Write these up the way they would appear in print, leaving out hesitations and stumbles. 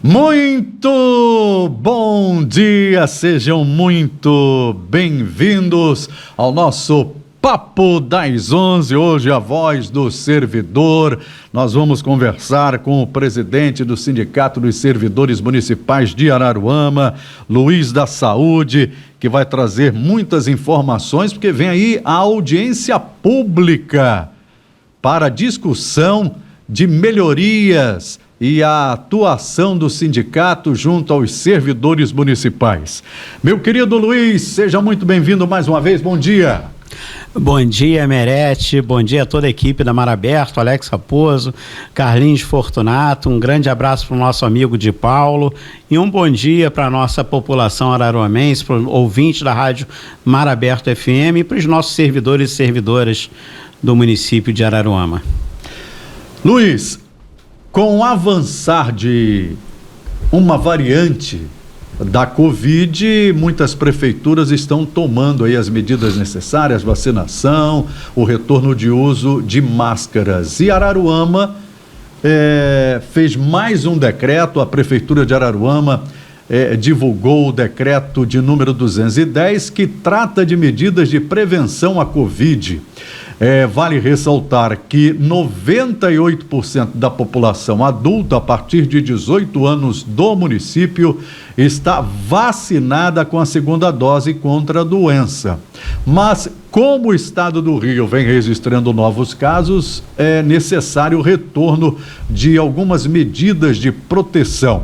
Muito bom dia, sejam muito bem-vindos ao nosso Papo das 11, hoje a voz do servidor. Nós vamos conversar com o presidente do Sindicato dos Servidores Municipais de Araruama, Luiz da Saúde, que vai trazer muitas informações, porque vem aí a audiência pública para discussão de melhorias e a atuação do sindicato junto aos servidores municipais. Meu querido Luiz, seja muito bem-vindo mais uma vez, bom dia. Bom dia, Merete, bom dia a toda a equipe da Mar Aberto, Alex Raposo, Carlinhos Fortunato, um grande abraço para o nosso amigo de Paulo e um bom dia para a nossa população araruamense, para o ouvinte da rádio Mar Aberto FM e para os nossos servidores e servidoras do município de Araruama. Luiz, com o avançar de uma variante da Covid, muitas prefeituras estão tomando aí as medidas necessárias, vacinação, o retorno de uso de máscaras. E Araruama fez mais um decreto, a Prefeitura de Araruama divulgou o decreto de número 210, que trata de medidas de prevenção à Covid. Vale ressaltar que 98% da população adulta a partir de 18 anos do município está vacinada com a segunda dose contra a doença. Mas, como o estado do Rio vem registrando novos casos, é necessário o retorno de algumas medidas de proteção,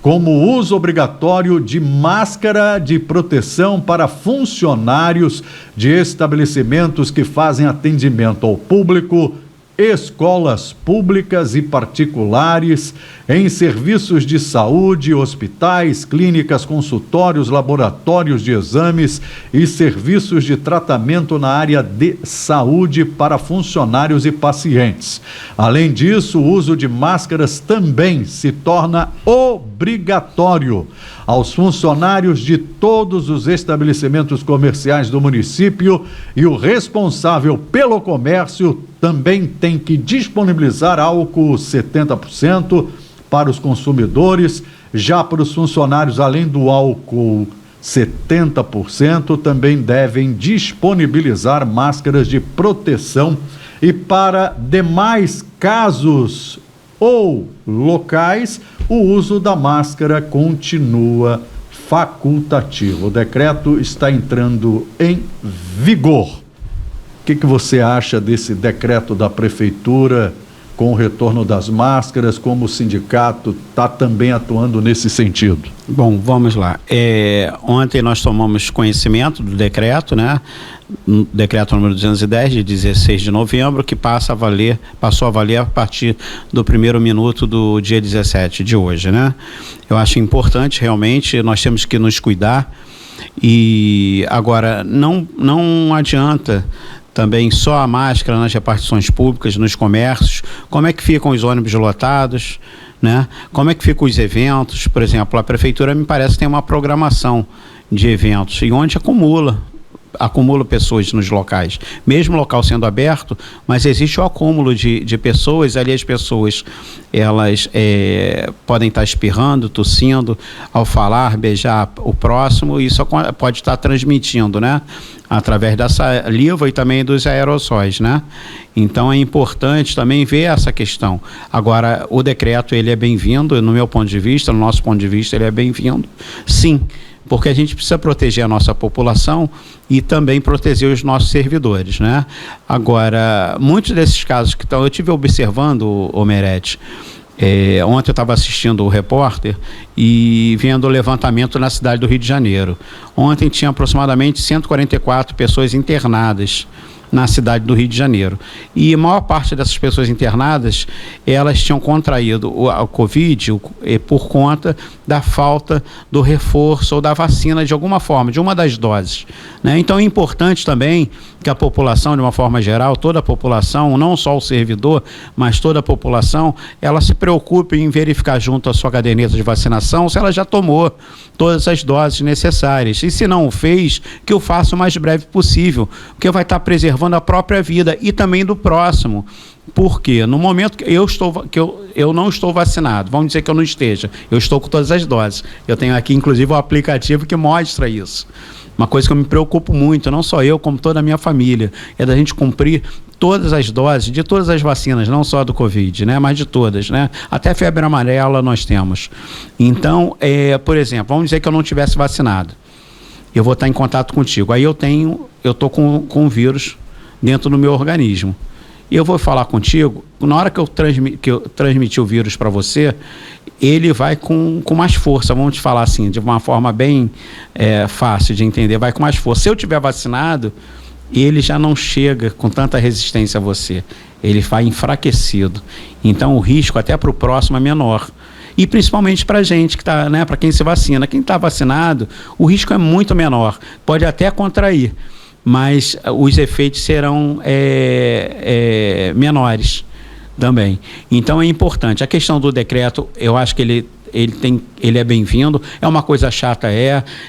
como o uso obrigatório de máscara de proteção para funcionários de estabelecimentos que fazem atendimento ao público, escolas públicas e particulares, em serviços de saúde, hospitais, clínicas, consultórios, laboratórios de exames e serviços de tratamento na área de saúde para funcionários e pacientes. Além disso, o uso de máscaras também se torna obrigatório aos funcionários de todos os estabelecimentos comerciais do município, e o responsável pelo comércio também tem que disponibilizar álcool 70% para os consumidores. Já para os funcionários, além do álcool 70%, também devem disponibilizar máscaras de proteção. E para demais casos ou locais, o uso da máscara continua facultativo. O decreto está entrando em vigor. O que você acha desse decreto da Prefeitura com o retorno das máscaras, como o sindicato está também atuando nesse sentido? Bom, vamos lá. Ontem nós tomamos conhecimento do decreto, né? Decreto número 210, de 16 de novembro, que passou a valer a partir do primeiro minuto do dia 17 de hoje, né? Eu acho importante, realmente, nós temos que nos cuidar, e agora não adianta também só a máscara nas repartições públicas, nos comércios. Como é que ficam os ônibus lotados, né? Como é que ficam os eventos? Por exemplo, a prefeitura, me parece, que tem uma programação de eventos, e onde acumula pessoas nos locais, mesmo o local sendo aberto, mas existe o acúmulo de pessoas ali. As pessoas, elas podem estar espirrando, tossindo ao falar, beijar o próximo, e isso pode estar transmitindo, né, através da saliva e também dos aerossóis, né? Então é importante também ver essa questão. Agora, o decreto, ele é bem-vindo, no meu ponto de vista, no nosso ponto de vista, ele é bem-vindo, sim, porque a gente precisa proteger a nossa população e também proteger os nossos servidores, né? Agora, muitos desses casos que eu estive observando, o Merete, ontem eu estava assistindo o repórter e vendo o levantamento na cidade do Rio de Janeiro. Ontem tinha aproximadamente 144 pessoas internadas na cidade do Rio de Janeiro. E a maior parte dessas pessoas internadas, elas tinham contraído a Covid por conta da falta do reforço ou da vacina de alguma forma, de uma das doses, né? Então é importante também que a população, de uma forma geral, toda a população, não só o servidor, mas toda a população, ela se preocupe em verificar junto à sua caderneta de vacinação se ela já tomou todas as doses necessárias. E se não o fez, que o faça o mais breve possível, porque vai estar preservando a própria vida e também do próximo. Porque no momento que eu não estou vacinado, vamos dizer que eu não esteja, eu estou com todas as doses. Eu tenho aqui, inclusive, o aplicativo que mostra isso. Uma coisa que eu me preocupo muito, não só eu, como toda a minha família, é da gente cumprir todas as doses de todas as vacinas, não só do Covid, né, mas de todas, né? Até febre amarela nós temos. Então, por exemplo, vamos dizer que eu não tivesse vacinado. Eu vou estar em contato contigo. Aí eu estou com o vírus dentro do meu organismo. E eu vou falar contigo, na hora que eu transmitir o vírus para você, ele vai com mais força, vamos te falar assim, de uma forma bem fácil de entender, vai com mais força. Se eu tiver vacinado, ele já não chega com tanta resistência a você, ele vai enfraquecido. Então o risco até para o próximo é menor. E principalmente para a gente que está, né, para quem se vacina. Quem está vacinado, o risco é muito menor, pode até contrair, mas os efeitos serão menores também. Então é importante. A questão do decreto, eu acho que ele é bem-vindo. É uma coisa chata,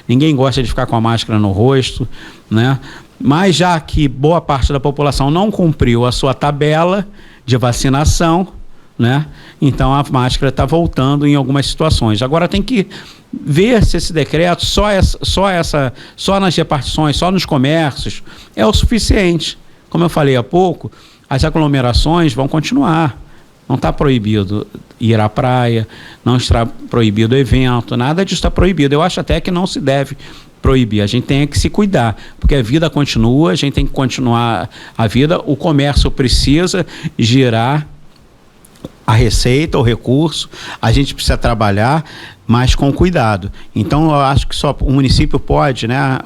ninguém gosta de ficar com a máscara no rosto, né? Mas já que boa parte da população não cumpriu a sua tabela de vacinação, né? Então a máscara está voltando em algumas situações. Agora tem que ver se esse decreto só nas repartições, só nos comércios é o suficiente. Como eu falei há pouco, as aglomerações vão continuar. Não está proibido ir à praia, não está proibido evento, nada disso está proibido. Eu acho até que não se deve proibir. A gente tem que se cuidar, porque a vida continua, a gente tem que continuar a vida. O comércio precisa girar a receita, o recurso, a gente precisa trabalhar, mas com cuidado. Então, eu acho que só o município pode, né,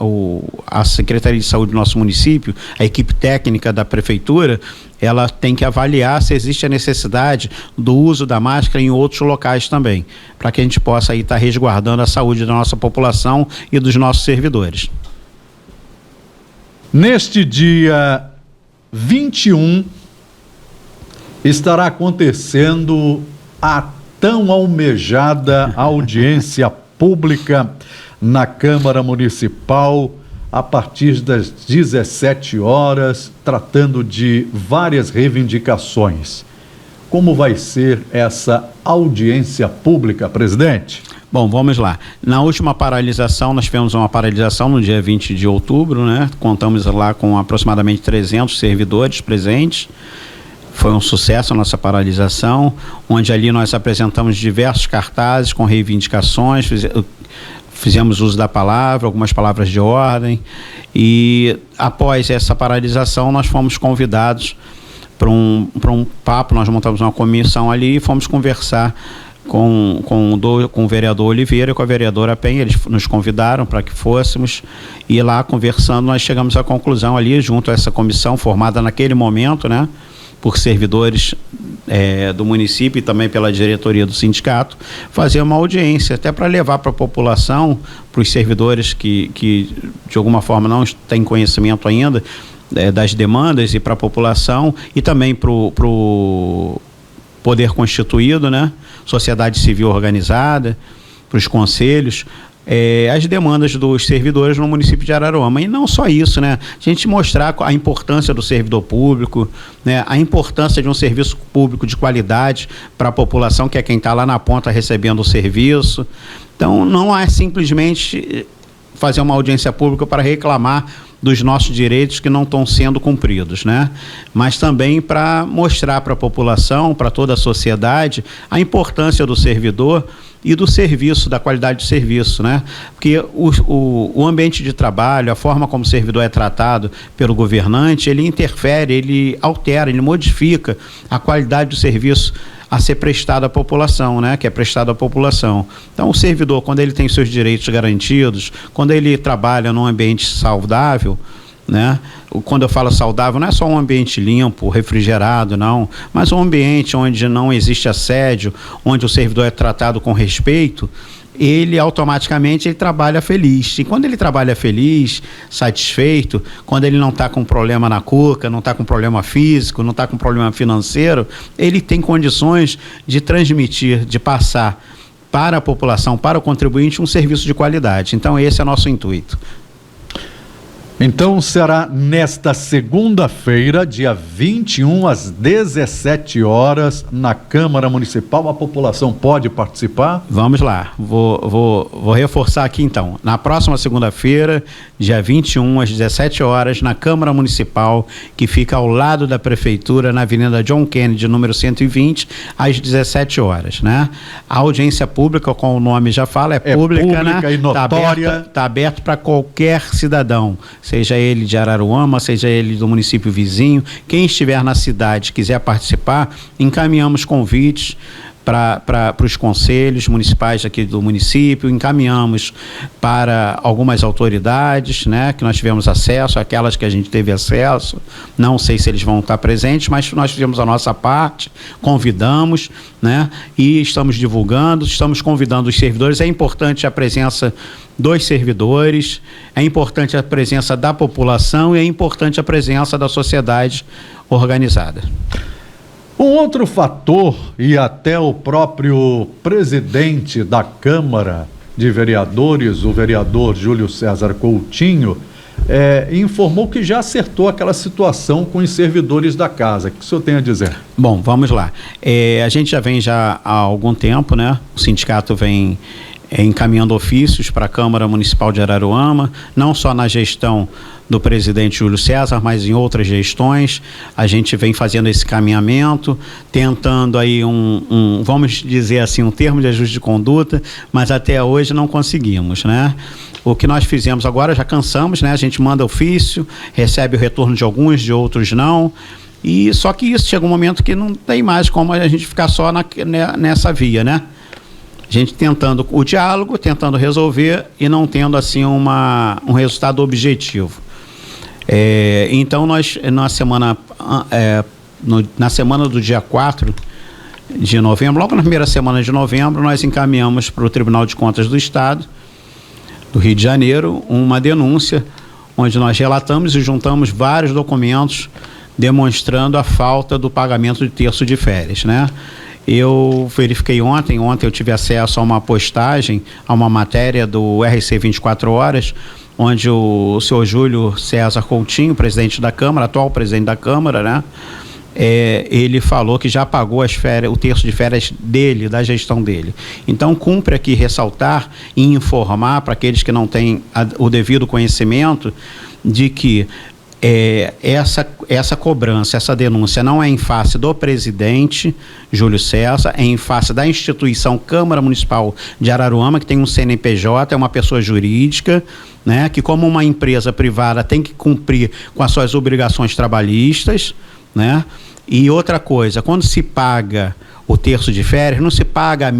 a Secretaria de Saúde do nosso município, a equipe técnica da prefeitura, ela tem que avaliar se existe a necessidade do uso da máscara em outros locais também, para que a gente possa aí estar resguardando a saúde da nossa população e dos nossos servidores. Neste dia 21, estará acontecendo a tão almejada audiência pública na Câmara Municipal a partir das 17 horas, tratando de várias reivindicações. Como vai ser essa audiência pública, presidente? Bom, vamos lá. Na última paralisação, nós tivemos uma paralisação no dia 20 de outubro, né? Contamos lá com aproximadamente 300 servidores presentes. Foi um sucesso a nossa paralisação, onde ali nós apresentamos diversos cartazes com reivindicações, fizemos uso da palavra, algumas palavras de ordem, e após essa paralisação nós fomos convidados para um papo. Nós montamos uma comissão ali e fomos conversar com o vereador Oliveira e com a vereadora Penha. Eles nos convidaram para que fôssemos, e lá conversando nós chegamos à conclusão ali, junto a essa comissão formada naquele momento, né, por servidores do município e também pela diretoria do sindicato, fazer uma audiência, até para levar para a população, para os servidores que de alguma forma não têm conhecimento ainda das demandas, e para a população, e também para o poder constituído, né? Sociedade civil organizada, para os conselhos, as demandas dos servidores no município de Araruama. E não só isso, né? A gente mostrar a importância do servidor público, né? A importância de um serviço público de qualidade para a população, que é quem está lá na ponta recebendo o serviço. Então, não é simplesmente fazer uma audiência pública para reclamar dos nossos direitos que não estão sendo cumpridos, né? Mas também para mostrar para a população, para toda a sociedade, a importância do servidor e do serviço, da qualidade do serviço, né? Porque o ambiente de trabalho, a forma como o servidor é tratado pelo governante, ele interfere, ele altera, ele modifica a qualidade do serviço a ser prestado à população, né? Que é prestado à população. Então, o servidor, quando ele tem seus direitos garantidos, quando ele trabalha num ambiente saudável, né? Quando eu falo saudável, não é só um ambiente limpo, refrigerado, não, mas um ambiente onde não existe assédio, onde o servidor é tratado com respeito, ele automaticamente trabalha feliz. E quando ele trabalha feliz, satisfeito, quando ele não está com problema na cuca, não está com problema físico, não está com problema financeiro, ele tem condições de transmitir, de passar para a população, para o contribuinte, um serviço de qualidade. Então esse é o nosso intuito. Então será nesta segunda-feira, dia 21, às 17 horas, na Câmara Municipal. A população pode participar? Vamos lá, vou reforçar aqui então. Na próxima segunda-feira, dia 21, às 17 horas, na Câmara Municipal, que fica ao lado da Prefeitura, na Avenida John Kennedy, número 120, às 17 horas, né? A audiência pública, como o nome já fala, é pública, né? E notória. Está aberto para qualquer cidadão, seja ele de Araruama, seja ele do município vizinho. Quem estiver na cidade quiser participar, encaminhamos convites para os conselhos municipais aqui do município, encaminhamos para algumas autoridades, né, que nós tivemos acesso, aquelas que a gente teve acesso. Não sei se eles vão estar presentes, mas nós fizemos a nossa parte, convidamos, né, e estamos divulgando, estamos convidando os servidores. É importante a presença dos servidores, é importante a presença da população e é importante a presença da sociedade organizada. Um outro fator, e até o próprio presidente da Câmara de Vereadores, o vereador Júlio César Coutinho, informou que já acertou aquela situação com os servidores da casa. O que o senhor tem a dizer? Bom, vamos lá. A gente já vem há algum tempo, né? O sindicato vem encaminhando ofícios para a Câmara Municipal de Araruama, não só na gestão do presidente Júlio César, mas em outras gestões. A gente vem fazendo esse caminhamento, tentando aí vamos dizer assim, um termo de ajuste de conduta, mas até hoje não conseguimos, né? O que nós fizemos agora, já cansamos, né? A gente manda ofício, recebe o retorno de alguns, de outros não, e só que isso chega um momento que não tem mais como a gente ficar só nessa via, né? A gente tentando o diálogo, tentando resolver e não tendo assim um resultado objetivo. Então nós na semana do dia 4 de novembro, logo na primeira semana de novembro, nós encaminhamos para o Tribunal de Contas do Estado do Rio de Janeiro uma denúncia onde nós relatamos e juntamos vários documentos demonstrando a falta do pagamento de terço de férias, né? Eu verifiquei ontem eu tive acesso a uma postagem, a uma matéria do RC 24 Horas, onde o senhor Júlio César Coutinho, presidente da Câmara, atual presidente da Câmara, né? Ele falou que já pagou o terço de férias dele, da gestão dele. Então, cumpre aqui ressaltar e informar para aqueles que não têm o devido conhecimento de que essa cobrança, essa denúncia não é em face do presidente Júlio César, é em face da instituição Câmara Municipal de Araruama, que tem um CNPJ, é uma pessoa jurídica, né, que como uma empresa privada tem que cumprir com as suas obrigações trabalhistas, né? E outra coisa, quando se paga o terço de férias, não se paga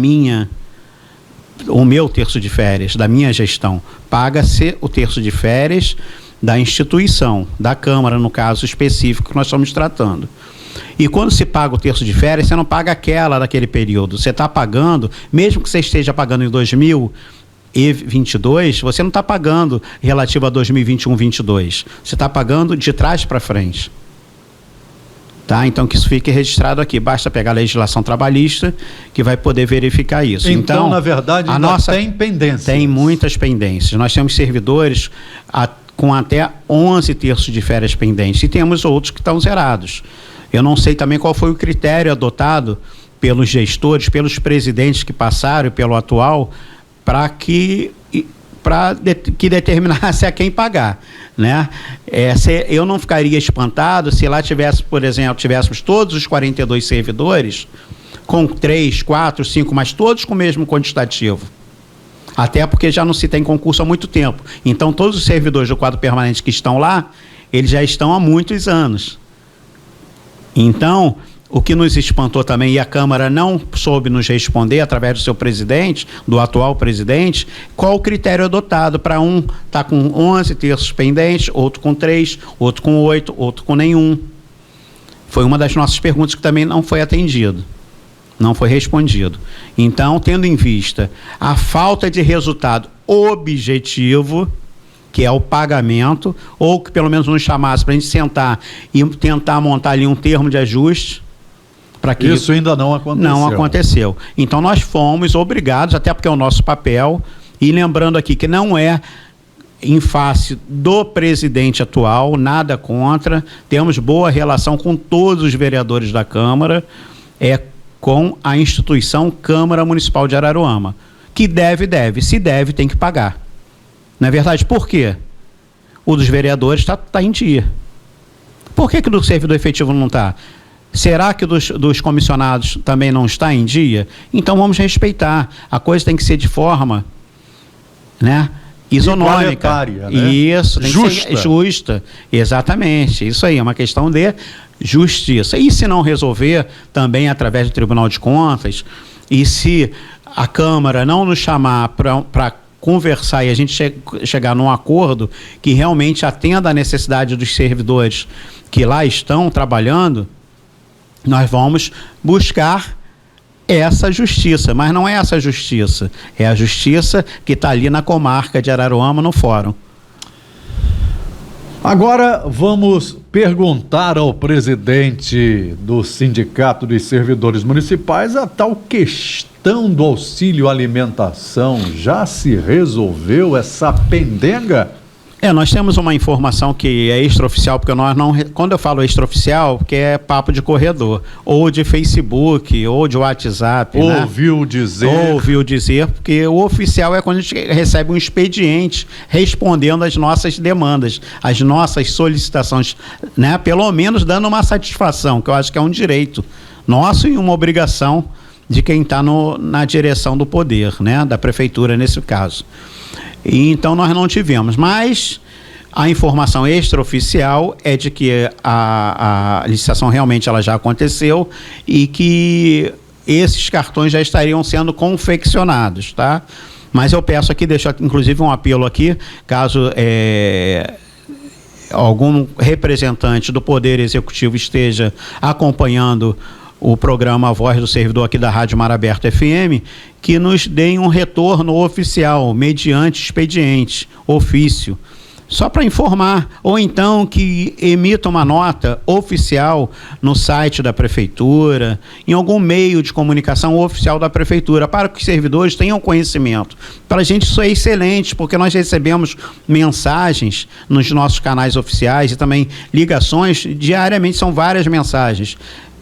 o meu terço de férias, da minha gestão, paga-se o terço de férias da instituição, da Câmara, no caso específico que nós estamos tratando. E quando se paga o terço de férias, você não paga aquela daquele período, você está pagando, mesmo que você esteja pagando em 2022, você não está pagando relativo a 2021-22, você está pagando de trás para frente. Tá? Então que isso fique registrado aqui, basta pegar a legislação trabalhista que vai poder verificar isso. Então na verdade, tem pendências. Tem muitas pendências. Nós temos servidores com até 11 terços de férias pendentes e temos outros que estão zerados. Eu não sei também qual foi o critério adotado pelos gestores, pelos presidentes que passaram e pelo atual, para que determinasse a quem pagar, né? Eu não ficaria espantado se lá tivéssemos todos os 42 servidores com 3, 4, 5, mas todos com o mesmo quantitativo. Até porque já não se tem concurso há muito tempo. Então, todos os servidores do quadro permanente que estão lá, eles já estão há muitos anos. Então, o que nos espantou também, e a Câmara não soube nos responder através do seu presidente, do atual presidente, qual o critério adotado para tá com 11 terços pendentes, outro com 3, outro com 8, outro com nenhum. Foi uma das nossas perguntas que também não foi atendido. Não foi respondido. Então, tendo em vista a falta de resultado objetivo, que é o pagamento, ou que pelo menos nos chamasse para a gente sentar e tentar montar ali um termo de ajuste, para que isso ainda não aconteceu. Não aconteceu. Então, nós fomos obrigados, até porque é o nosso papel, e lembrando aqui que não é em face do presidente atual, nada contra, temos boa relação com todos os vereadores da Câmara, com a instituição Câmara Municipal de Araruama, que se deve, tem que pagar. Não é verdade? Por quê? O dos vereadores está em dia. Por que do servidor efetivo não está? Será que dos comissionados também não está em dia? Então vamos respeitar. A coisa tem que ser de forma, né, isonômica. Né? Isso, tem que ser justa. Exatamente. Isso aí, é uma questão de justiça. E se não resolver, também através do Tribunal de Contas, e se a Câmara não nos chamar para conversar e a gente chegar num acordo que realmente atenda à necessidade dos servidores que lá estão trabalhando, nós vamos buscar essa justiça, mas não é essa justiça, é a justiça que está ali na comarca de Araruama, no fórum. Agora vamos perguntar ao presidente do Sindicato dos Servidores Municipais a tal questão do auxílio alimentação. Já se resolveu essa pendenga? Nós temos uma informação que é extraoficial, porque nós não... Quando eu falo extraoficial, porque é papo de corredor, ou de Facebook, ou de WhatsApp, Ouviu dizer, porque o oficial é quando a gente recebe um expediente respondendo às nossas demandas, às nossas solicitações, né? Pelo menos dando uma satisfação, que eu acho que é um direito nosso e uma obrigação de quem está na direção do poder, né? Da prefeitura, nesse caso. E então nós não tivemos, mas a informação extraoficial é de que a licitação realmente ela já aconteceu e que esses cartões já estariam sendo confeccionados, tá? Mas eu peço aqui, deixo inclusive um apelo aqui, caso algum representante do Poder Executivo esteja acompanhando o programa A Voz do Servidor aqui da Rádio Mar Aberto FM, que nos deem um retorno oficial, mediante expediente, ofício, só para informar, ou então que emita uma nota oficial no site da Prefeitura, em algum meio de comunicação oficial da Prefeitura, para que os servidores tenham conhecimento. Para a gente isso é excelente, porque nós recebemos mensagens nos nossos canais oficiais e também ligações, diariamente são várias mensagens,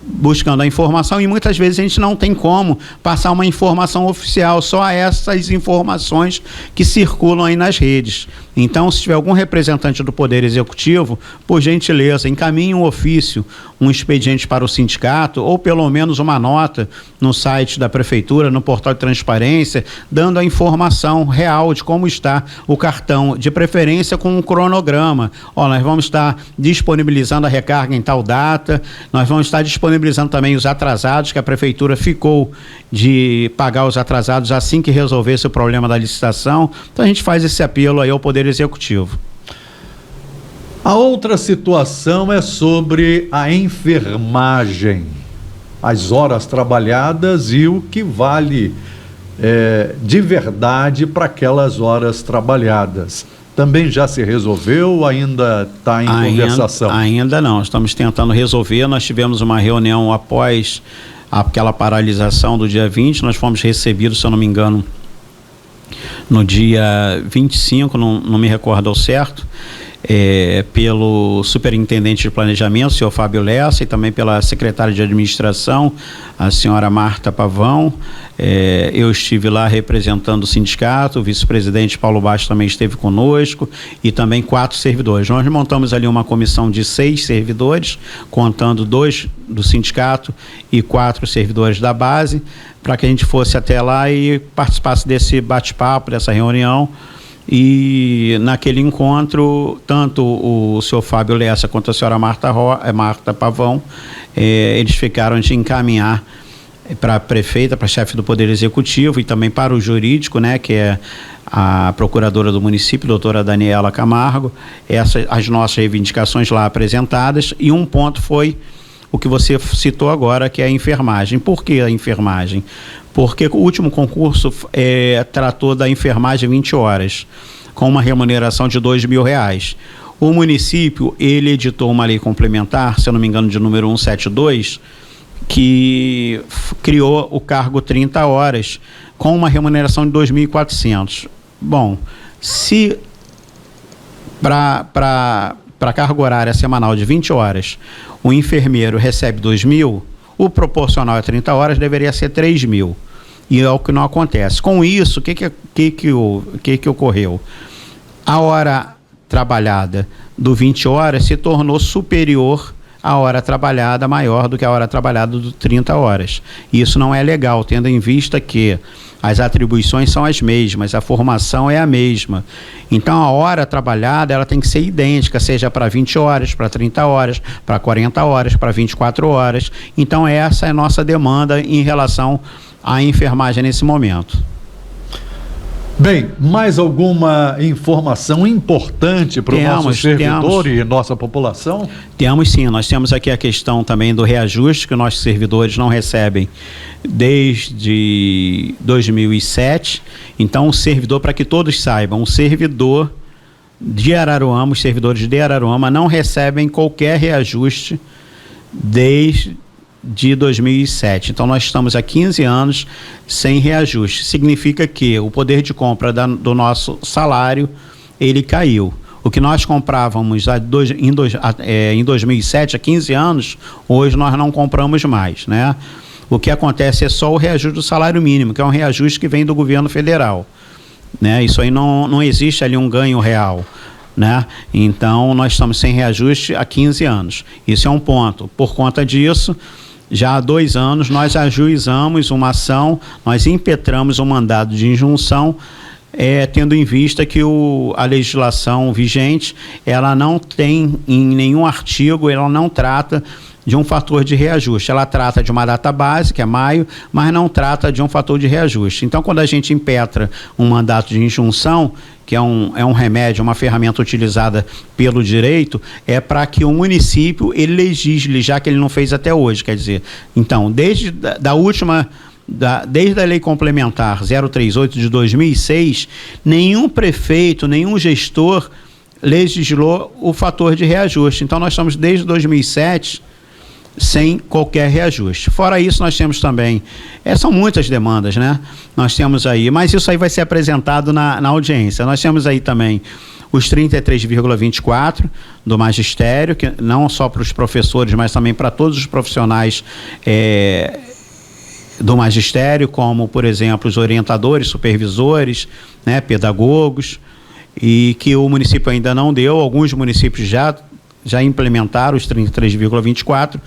buscando a informação, e muitas vezes a gente não tem como passar uma informação oficial, só essas informações que circulam aí nas redes. Então, se tiver algum representante do Poder Executivo, por gentileza, encaminhe um ofício, um expediente para o sindicato, ou pelo menos uma nota no site da Prefeitura, no portal de transparência, dando a informação real de como está o cartão, de preferência com um cronograma. Nós vamos estar disponibilizando a recarga em tal data, nós vamos estar disponibilizando também os atrasados, que a Prefeitura ficou de pagar os atrasados assim que resolvesse o problema da licitação. Então a gente faz esse apelo aí ao Poder Executivo. A outra situação é sobre a enfermagem, as horas trabalhadas e o que vale de verdade para aquelas horas trabalhadas. Também já se resolveu, ainda está em conversação? Ainda não, estamos tentando resolver. Nós tivemos uma reunião após aquela paralisação do dia 20, nós fomos recebidos, se eu não me engano, no dia 25, não me recordo ao certo, pelo superintendente de planejamento, o senhor Fábio Lessa, e também pela secretária de administração, a senhora Marta Pavão. Eu estive lá representando o sindicato, o vice-presidente Paulo Baixo também esteve conosco, e também 4 servidores. Nós montamos ali uma comissão de 6 servidores, contando 2 do sindicato e 4 servidores da base, para que a gente fosse até lá e participasse desse bate-papo, dessa reunião. E naquele encontro, tanto o senhor Fábio Lessa quanto a senhora Marta Pavão, eles ficaram de encaminhar para a prefeita, para a chefe do Poder Executivo e também para o jurídico, né, que é a procuradora do município, doutora Daniela Camargo, as nossas reivindicações lá apresentadas, e um ponto foi o que você citou agora, que é a enfermagem. Por que a enfermagem? Porque o último concurso tratou da enfermagem 20 horas, com uma remuneração de R$2.000. O município, ele editou uma lei complementar, se eu não me engano, de número 172, que criou o cargo 30 horas, com uma remuneração de R$2.400. Bom, se Para carga horária semanal de 20 horas, o enfermeiro recebe 2.000, o proporcional a 30 horas deveria ser 3.000. E é o que não acontece. Com isso, o que ocorreu? A hora trabalhada do 20 horas se tornou superior à hora trabalhada, maior do que a hora trabalhada do 30 horas. E isso não é legal, tendo em vista que as atribuições são as mesmas, a formação é a mesma. Então, a hora trabalhada ela tem que ser idêntica, seja para 20 horas, para 30 horas, para 40 horas, para 24 horas. Então, essa é a nossa demanda em relação à enfermagem nesse momento. Bem, mais alguma informação importante para o nosso servidor e nossa população? Temos sim, nós temos aqui a questão também do reajuste que nossos servidores não recebem desde 2007. Então, o servidor, para que todos saibam, o servidor de Araruama, os servidores de Araruama não recebem qualquer reajuste desde 2007. Então, nós estamos há 15 anos sem reajuste. Significa que o poder de compra do nosso salário, ele caiu. O que nós comprávamos em 2007, há 15 anos, hoje nós não compramos mais, né? O que acontece é só o reajuste do salário mínimo, que é um reajuste que vem do governo federal, né? Isso aí não existe ali um ganho real, né? Então, nós estamos sem reajuste há 15 anos. Isso é um ponto. Por conta disso, já há 2 anos, nós ajuizamos uma ação, nós impetramos um mandado de injunção, tendo em vista que a legislação vigente, ela não tem em nenhum artigo, ela não trata de um fator de reajuste. Ela trata de uma data base, que é maio, mas não trata de um fator de reajuste. Então, quando a gente impetra um mandato de injunção, que é um remédio, uma ferramenta utilizada pelo direito, é para que o município ele legisle, já que ele não fez até hoje. Quer dizer, então, desde a Lei Complementar 038 de 2006, nenhum prefeito, nenhum gestor legislou o fator de reajuste. Então, nós estamos desde 2007 sem qualquer reajuste. Fora isso, nós temos também, são muitas demandas, né? Nós temos aí, mas isso aí vai ser apresentado na audiência. Nós temos aí também os 33,24 do magistério, que não só para os professores, mas também para todos os profissionais do magistério, como, por exemplo, os orientadores, supervisores, né, pedagogos, e que o município ainda não deu. Alguns municípios já implementaram os 33,24,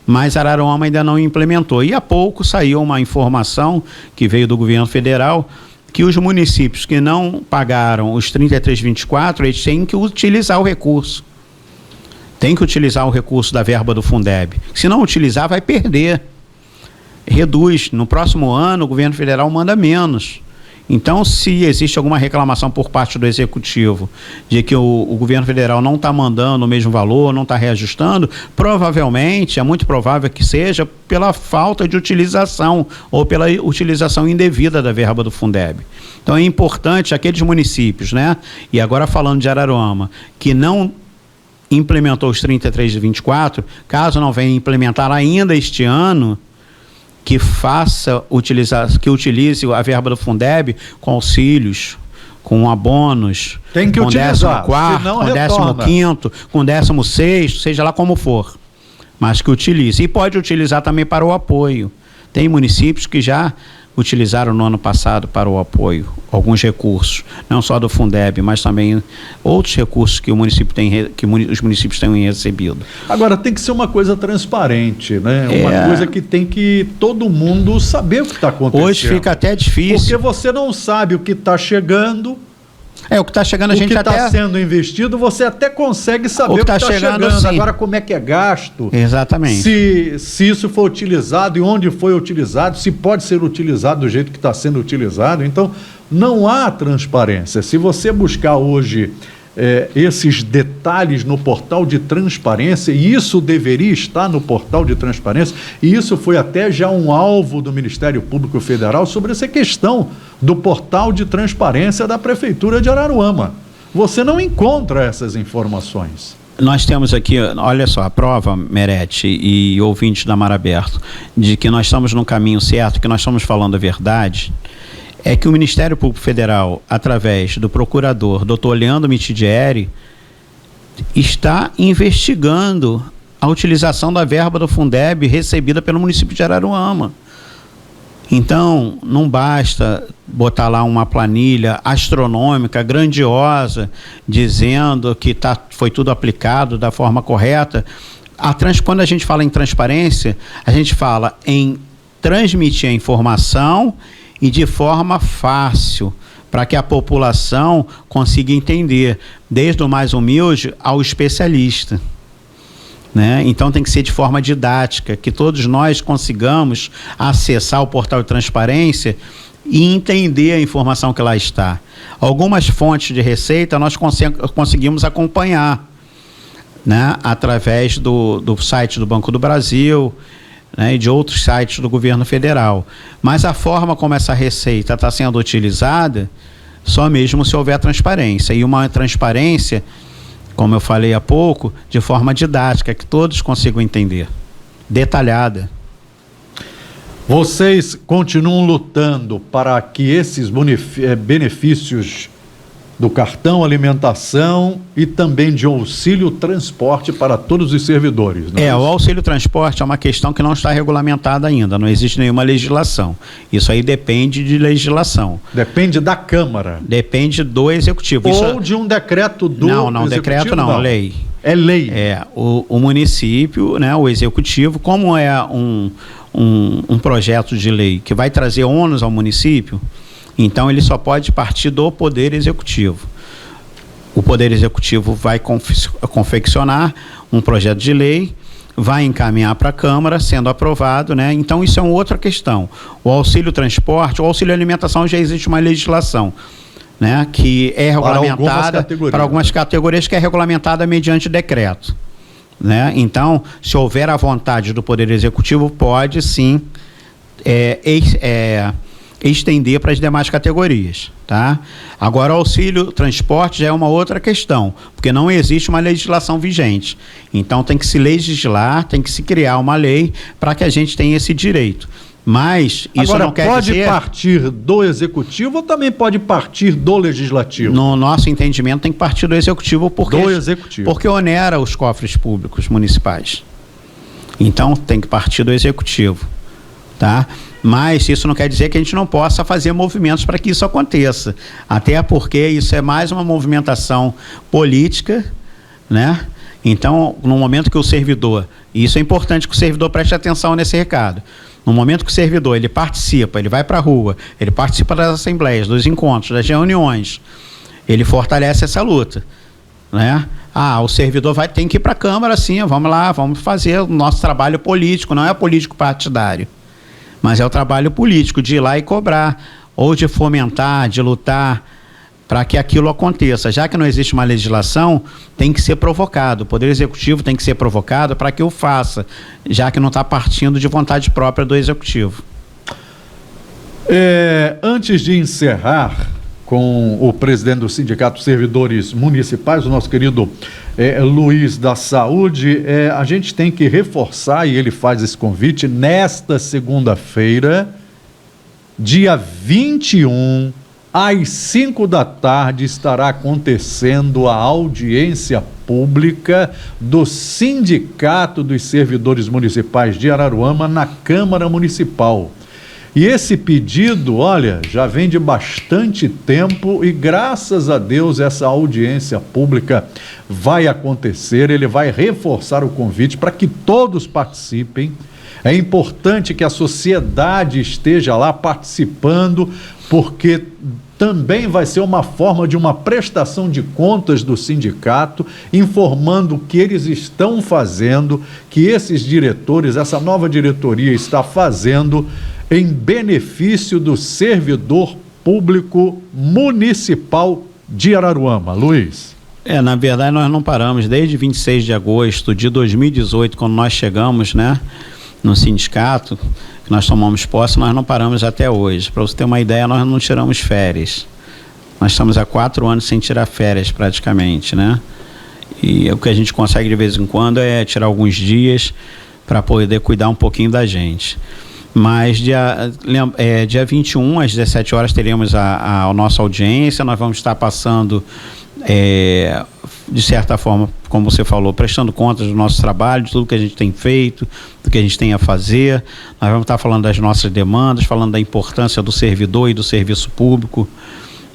mas Araruama ainda não implementou. E há pouco saiu uma informação que veio do governo federal que os municípios que não pagaram os 33,24, eles têm que utilizar o recurso. Tem que utilizar o recurso da verba do Fundeb. Se não utilizar, vai perder. Reduz. No próximo ano, o governo federal manda menos. Então, se existe alguma reclamação por parte do Executivo de que o governo federal não está mandando o mesmo valor, não está reajustando, provavelmente, é muito provável que seja pela falta de utilização ou pela utilização indevida da verba do Fundeb. Então, é importante aqueles municípios, né? E agora falando de Araruama, que não implementou os 33,24, caso não venha implementar ainda este ano, que utilize a verba do Fundeb com auxílios, com abonos, tem que com utilizar, 14º, com 15º, com 16º, seja lá como for, mas que utilize. E pode utilizar também para o apoio. Tem municípios que já utilizaram no ano passado para o apoio alguns recursos, não só do Fundeb, mas também outros recursos que os municípios têm recebido. Agora, tem que ser uma coisa transparente, né? Uma coisa que tem que todo mundo saber o que está acontecendo. Hoje fica até difícil. Porque você não sabe o que está chegando. O que está chegando, a gente até... O que está sendo investido, você até consegue saber o que está chegando. Sim. Agora, como é que é gasto? Exatamente. Se isso foi utilizado e onde foi utilizado, se pode ser utilizado do jeito que está sendo utilizado. Então, não há transparência. Se você buscar hoje esses detalhes no portal de transparência, e isso deveria estar no portal de transparência, e isso foi até já um alvo do Ministério Público Federal sobre essa questão do portal de transparência da Prefeitura de Araruama. Você não encontra essas informações. Nós temos aqui, olha só, a prova, Merete e ouvintes da Mar Aberto, de que nós estamos no caminho certo, que nós estamos falando a verdade, é que o Ministério Público Federal, através do procurador Dr. Leandro Mitidieri, está investigando a utilização da verba do Fundeb recebida pelo município de Araruama. Então, não basta botar lá uma planilha astronômica, grandiosa, dizendo que foi tudo aplicado da forma correta. Quando a gente fala em transparência, a gente fala em transmitir a informação e de forma fácil, para que a população consiga entender, desde o mais humilde ao especialista. Né? Então tem que ser de forma didática, que todos nós consigamos acessar o portal de transparência e entender a informação que lá está. Algumas fontes de receita nós conseguimos acompanhar, né? Através do site do Banco do Brasil, né? E de outros sites do governo federal. Mas a forma como essa receita está sendo utilizada, só mesmo se houver transparência. E uma transparência, como eu falei há pouco, de forma didática, que todos consigam entender, detalhada. Vocês continuam lutando para que esses benefícios do cartão alimentação e também de auxílio transporte para todos os servidores, não é? O auxílio transporte é uma questão que não está regulamentada ainda, não existe nenhuma legislação. Isso aí depende de legislação. Depende da Câmara. Depende do Executivo. Ou de um decreto do Não, Executivo? Decreto não, lei. É lei. O município, né, o Executivo, como é um projeto de lei que vai trazer ônus ao município, então ele só pode partir do Poder Executivo. O Poder Executivo vai confeccionar um projeto de lei, vai encaminhar para a Câmara, sendo aprovado, né? Então isso é uma outra questão. O auxílio transporte, o auxílio alimentação, já existe uma legislação, né? Que é regulamentada para algumas categorias, que é regulamentada mediante decreto, né? Então, se houver a vontade do Poder Executivo, pode sim estender para as demais categorias, tá? Agora, o auxílio transporte já é uma outra questão, porque não existe uma legislação vigente. Então, tem que se legislar, tem que se criar uma lei para que a gente tenha esse direito. Mas isso agora, não quer pode dizer... partir do Executivo ou também pode partir do Legislativo? No nosso entendimento, tem que partir do Executivo porque onera os cofres públicos municipais. Então, tem que partir do Executivo, tá? Mas isso não quer dizer que a gente não possa fazer movimentos para que isso aconteça. Até porque isso é mais uma movimentação política, né? Então, no momento que o servidor, e isso é importante que o servidor preste atenção nesse recado, no momento que o servidor ele participa, ele vai para a rua, ele participa das assembleias, dos encontros, das reuniões, ele fortalece essa luta, né? O servidor tem que ir para a Câmara, sim, vamos lá, vamos fazer o nosso trabalho político, não é político partidário, mas é o trabalho político de ir lá e cobrar, ou de fomentar, de lutar para que aquilo aconteça. Já que não existe uma legislação, tem que ser provocado. O Poder Executivo tem que ser provocado para que o faça, já que não está partindo de vontade própria do Executivo. Antes de encerrar com o presidente do Sindicato de Servidores Municipais, o nosso querido Luiz da Saúde, a gente tem que reforçar, e ele faz esse convite, nesta segunda-feira, dia 21, às 5 da tarde, estará acontecendo a audiência pública do Sindicato dos Servidores Municipais de Araruama na Câmara Municipal. E esse pedido, olha, já vem de bastante tempo e graças a Deus essa audiência pública vai acontecer, ele vai reforçar o convite para que todos participem. É importante que a sociedade esteja lá participando, porque também vai ser uma forma de uma prestação de contas do sindicato, informando o que eles estão fazendo, que esses diretores, essa nova diretoria está fazendo em benefício do servidor público municipal de Araruama. Luiz. Na verdade, nós não paramos desde 26 de agosto de 2018, quando nós chegamos, né, no sindicato, que nós tomamos posse, nós não paramos até hoje. Para você ter uma ideia, nós não tiramos férias. Nós estamos há 4 anos sem tirar férias, praticamente, né? E o que a gente consegue de vez em quando é tirar alguns dias para poder cuidar um pouquinho da gente. Mas dia 21, às 17 horas, teremos a nossa audiência. Nós vamos estar passando de certa forma, como você falou, prestando contas do nosso trabalho, de tudo que a gente tem feito, do que a gente tem a fazer. Nós vamos estar falando das nossas demandas, falando da importância do servidor e do serviço público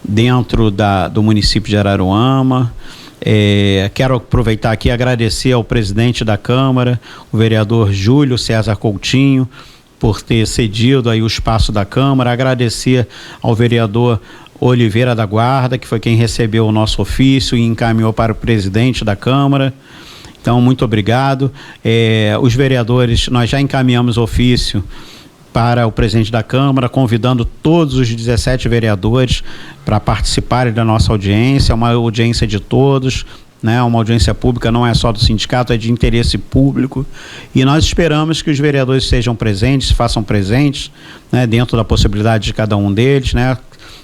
dentro do município de Araruama. Quero aproveitar aqui e agradecer ao presidente da Câmara, o vereador Júlio César Coutinho, por ter cedido aí o espaço da Câmara, agradecer ao vereador Oliveira da Guarda, que foi quem recebeu o nosso ofício e encaminhou para o presidente da Câmara. Então, muito obrigado. Os vereadores, nós já encaminhamos ofício para o presidente da Câmara, convidando todos os 17 vereadores para participarem da nossa audiência, uma audiência de todos, né? Uma audiência pública não é só do sindicato, é de interesse público, e nós esperamos que os vereadores sejam presentes, se façam presentes, né? Dentro da possibilidade de cada um deles, né?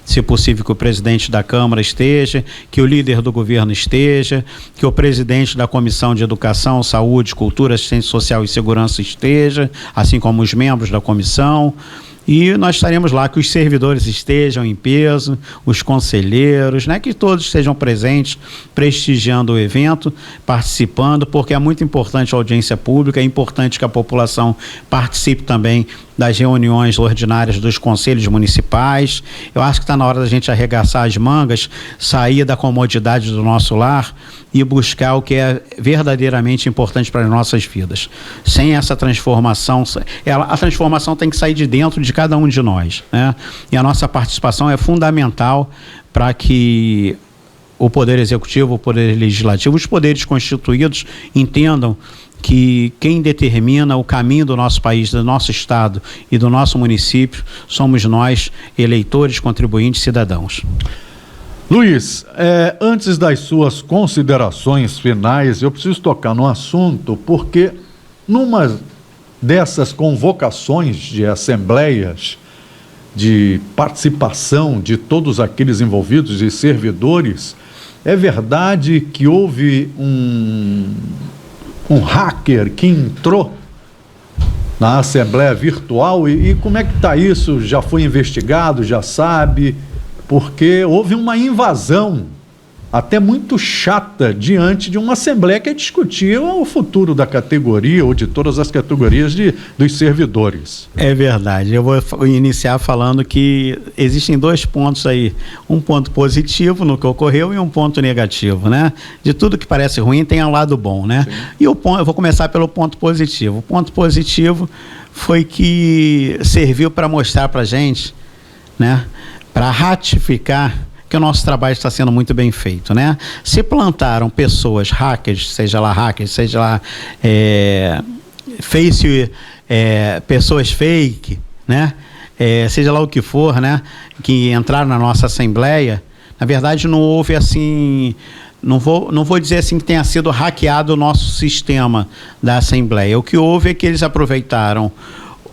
Se possível que o presidente da Câmara esteja, que o líder do governo esteja, que o presidente da Comissão de Educação, Saúde, Cultura, Assistência Social e Segurança esteja, assim como os membros da comissão. E nós estaremos lá, que os servidores estejam em peso, os conselheiros, né, que todos estejam presentes, prestigiando o evento, participando, porque é muito importante a audiência pública, é importante que a população participe também das reuniões ordinárias dos conselhos municipais. Eu acho que está na hora da gente arregaçar as mangas, sair da comodidade do nosso lar e buscar o que é verdadeiramente importante para as nossas vidas. Sem essa transformação, a transformação tem que sair de dentro de cada um de nós, né? E a nossa participação é fundamental para que o Poder Executivo, o Poder Legislativo, os poderes constituídos entendam que quem determina o caminho do nosso país, do nosso estado e do nosso município somos nós, eleitores, contribuintes, cidadãos. Luiz, antes das suas considerações finais, eu preciso tocar num assunto, porque numa dessas convocações de assembleias, de participação de todos aqueles envolvidos e servidores, é verdade que houve um hacker que entrou na Assembleia Virtual e como é que está isso? Já foi investigado, já sabe? Porque houve uma invasão até muito chata diante de uma Assembleia que discutia o futuro da categoria ou de todas as categorias dos servidores. É verdade. Eu vou iniciar falando que existem dois pontos aí. Um ponto positivo no que ocorreu e um ponto negativo, né? De tudo que parece ruim tem um lado bom, né? Sim. E eu vou começar pelo ponto positivo. O ponto positivo foi que serviu para mostrar para a gente, né? Para ratificar que o nosso trabalho está sendo muito bem feito, né? Se plantaram pessoas hackers, seja lá pessoas fake, né? Seja lá o que for, né? Que entraram na nossa Assembleia, na verdade não houve assim, não vou dizer assim que tenha sido hackeado o nosso sistema da Assembleia. O que houve é que eles aproveitaram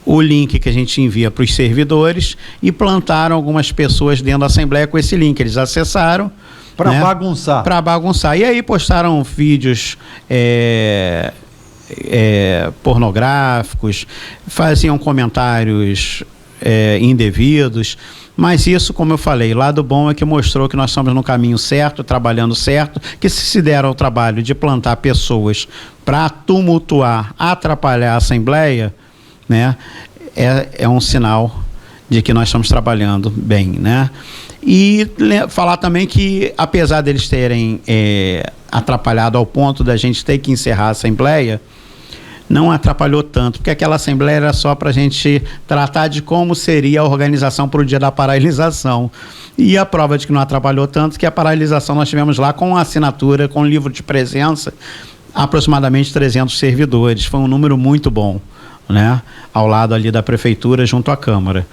o link que a gente envia para os servidores e plantaram algumas pessoas dentro da Assembleia com esse link. Eles acessaram para, né, bagunçar. Para bagunçar. E aí postaram vídeos pornográficos, faziam comentários indevidos. Mas isso, como eu falei, lado bom é que mostrou que nós estamos no caminho certo, trabalhando certo, que se deram ao trabalho de plantar pessoas para tumultuar, atrapalhar a Assembleia, né? É um sinal de que nós estamos trabalhando bem, né? E falar também que, apesar deles terem atrapalhado ao ponto da gente ter que encerrar a Assembleia, não atrapalhou tanto, porque aquela Assembleia era só para a gente tratar de como seria a organização para o dia da paralisação. E a prova de que não atrapalhou tanto, que a paralisação nós tivemos lá com a assinatura, com o livro de presença, aproximadamente 300 servidores. Foi um número muito bom, né? Ao lado ali da prefeitura, junto à Câmara.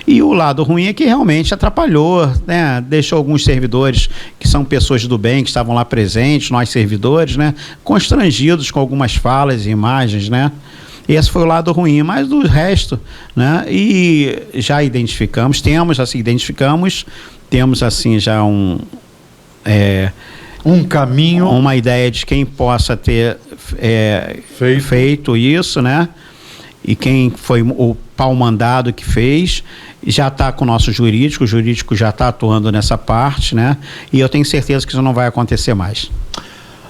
E o lado ruim é que realmente atrapalhou, né? Deixou alguns servidores, que são pessoas do bem, que estavam lá presentes, nós servidores, né? Constrangidos com algumas falas e imagens, né? Esse foi o lado ruim, mas do resto, né? E já identificamos, temos assim já um caminho, uma ideia de quem possa ter feito isso, né? E quem foi o pau mandado que fez, já está com o nosso jurídico, o jurídico já está atuando nessa parte, né? E eu tenho certeza que isso não vai acontecer mais.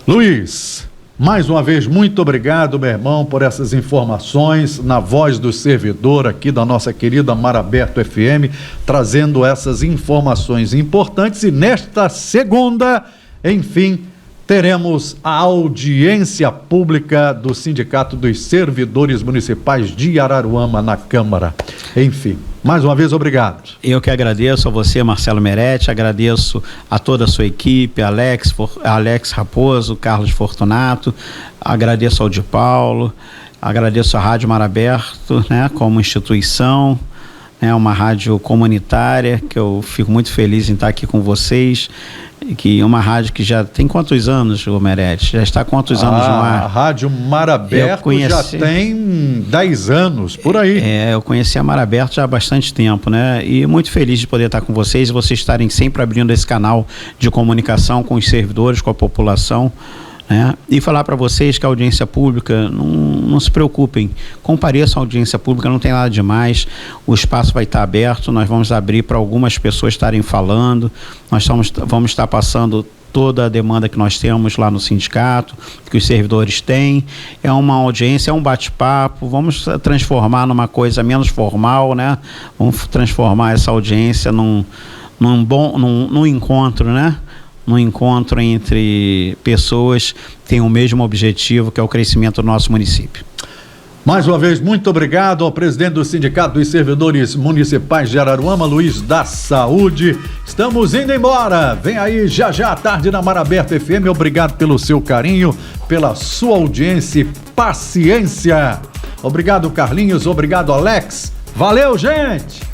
Luiz, mais uma vez, muito obrigado, meu irmão, por essas informações, na voz do servidor aqui da nossa querida Mar Aberto FM, trazendo essas informações importantes. E nesta segunda, enfim, teremos a audiência pública do Sindicato dos Servidores Municipais de Araruama na Câmara. Enfim, mais uma vez, obrigado. Eu que agradeço a você, Marcelo Meretti, agradeço a toda a sua equipe, Alex Raposo, Carlos Fortunato, agradeço ao Di Paulo, agradeço a Rádio Mar Aberto, né, como instituição, é uma rádio comunitária, que eu fico muito feliz em estar aqui com vocês, que é uma rádio que já tem quantos anos, Meretti? Já está há quantos anos no ar? A Rádio Mar Aberto já tem 10 anos, por aí. Eu conheci a Mar Aberto já há bastante tempo, né? E muito feliz de poder estar com vocês e vocês estarem sempre abrindo esse canal de comunicação com os servidores, com a população, né? E falar para vocês que a audiência pública, não se preocupem, compareçam à audiência pública, não tem nada demais, o espaço vai estar aberto, nós vamos abrir para algumas pessoas estarem falando, nós vamos estar passando toda a demanda que nós temos lá no sindicato, que os servidores têm, é uma audiência, é um bate-papo, vamos transformar numa coisa menos formal, né? Vamos transformar essa audiência num encontro, né? Num encontro entre pessoas que têm o mesmo objetivo, que é o crescimento do nosso município. Mais uma vez, muito obrigado ao presidente do Sindicato dos Servidores Municipais de Araruama, Luiz da Saúde. Estamos indo embora. Vem aí já à tarde na Mar Aberto FM. Obrigado pelo seu carinho, pela sua audiência e paciência. Obrigado, Carlinhos. Obrigado, Alex. Valeu, gente!